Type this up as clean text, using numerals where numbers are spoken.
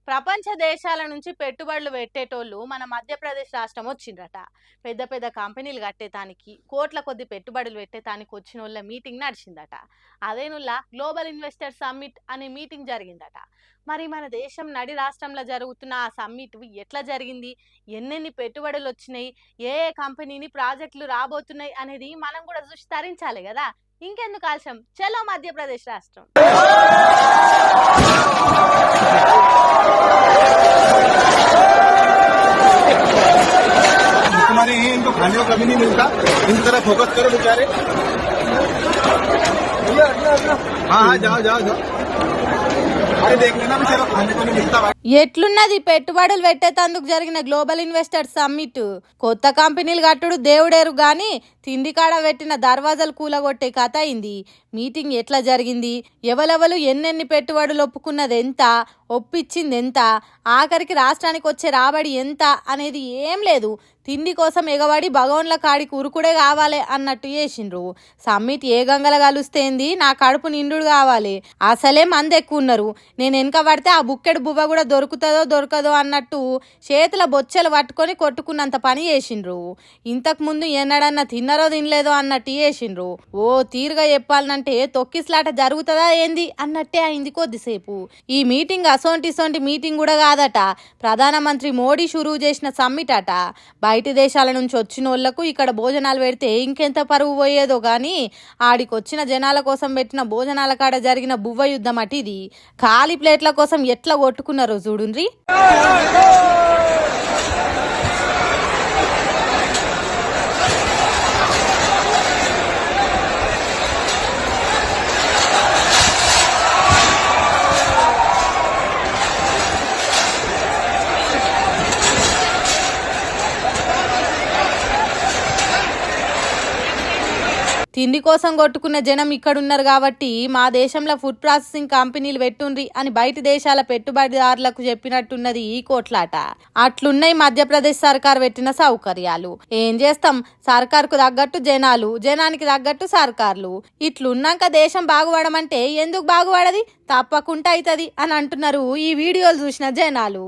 ప్రపంచ దేశాల నుంచి పెట్టుబడులు పెట్టేటోళ్ళు మన మధ్యప్రదేశ్ రాష్ట్రం వచ్చిండ్రట. పెద్ద పెద్ద కంపెనీలు కట్టేతానికి కోట్ల కొద్ది పెట్టుబడులు పెట్టేతానికి వచ్చినోళ్ళ మీటింగ్ నడిచిందట. అదేనుల్లా గ్లోబల్ ఇన్వెస్టర్ సమ్మిట్ అనే మీటింగ్ జరిగిందట. మరి మన దేశం నడి రాష్ట్రంలో జరుగుతున్న ఆ సమ్మిట్ ఎట్లా జరిగింది, ఎన్నెన్ని పెట్టుబడులు వచ్చినాయి, ఏ ఏ కంపెనీని ప్రాజెక్టులు రాబోతున్నాయి అనేది మనం కూడా చూసి తరించాలి కదా. ఇంకెందుకు ఆలస్యం, చలో మధ్యప్రదేశ్ రాష్ట్రం. हमारे यहाँ इनको खाने को कभी नहीं मिलता, इनकी तरह फोकस करो बेचारे। हाँ हाँ जाओ जाओ जाओ, अरे देख लेना बेचारा खाने को नहीं मिलता। ఎట్లున్నది పెట్టుబడులు పెట్టేందుకు జరిగిన గ్లోబల్ ఇన్వెస్టర్ సమ్మిట్? కొత్త కంపెనీలు కట్టుడు దేవుడేరు గాని తిండి కాడ పెట్టిన దర్వాజాలు కూలగొట్టే కథ అయింది. మీటింగ్ ఎట్లా జరిగింది, ఎవరెవరు ఎన్నెన్ని పెట్టుబడులు ఒప్పుకున్నది ఎంత, ఒప్పించింది ఎంత, ఆఖరికి రాష్ట్రానికి వచ్చే రాబడి ఎంత అనేది ఏం లేదు. తిండి కోసం ఎగబడి భగవాన్ల కాడికి ఉరుకుడే కావాలి అన్నట్టు చేసిండ్రు. సమ్మిట్ ఏ గంగల కలుస్తేంది, నా కడుపు నిండు కావాలి, అసలే మంది ఎక్కువ ఉన్నారు, నేను వెనక పడితే ఆ బుక్కెడు బువ్వ కూడా దొరుకుతుందో దొరకదో అన్నట్టు చేతుల బొచ్చెలు పట్టుకొని కొట్టుకున్నంత పని చేసిండ్రు. ఇంతకు ముందు ఎన్నడన్నా తిన్నరో తినలేదో అన్నట్టు చేసిండ్రు. ఓ తీరుగా చెప్పాలంటే తొక్కిస్లాట జరుగుతుందా ఏంది అన్నట్టే అయింది కొద్దిసేపు. ఈ మీటింగ్ అసోంటి మీటింగ్ కూడా కాదట, ప్రధానమంత్రి మోడీ షురువు చేసిన సమ్మిట్ అట. బయటి దేశాల నుంచి వచ్చిన వాళ్లకు ఇక్కడ భోజనాలు పెడితే ఇంకెంత పరువు పోయేదో గాని ఆడికొచ్చిన జనాల కోసం పెట్టిన భోజనాల కాడ జరిగిన బువ్వ యుద్ధం అటు ఇది. ఖాళీ ప్లేట్ల కోసం ఎట్లా కొట్టుకున్నారో చూడుండ్రి. తిండి కోసం కొట్టుకున్న జనం ఇక్కడున్నారు కాబట్టి మా దేశంలో ఫుడ్ ప్రాసెసింగ్ కంపెనీలు పెట్టుండ్రి అని బయట దేశాల పెట్టుబడిదారులకు చెప్పినట్టున్నది ఈ కోట్లాట. అట్లున్నాయి మధ్యప్రదేశ్ సర్కార్ పెట్టిన సౌకర్యాలు. ఏం చేస్తాం, సర్కార్కు తగ్గట్టు జనాలు, జనానికి తగ్గట్టు సర్కార్లు. ఇట్లున్నాక దేశం బాగుపడమంటే ఎందుకు బాగుపడది, తప్పకుండా అవుతుంది అని అంటున్నారు ఈ వీడియోలు చూసిన జనాలు.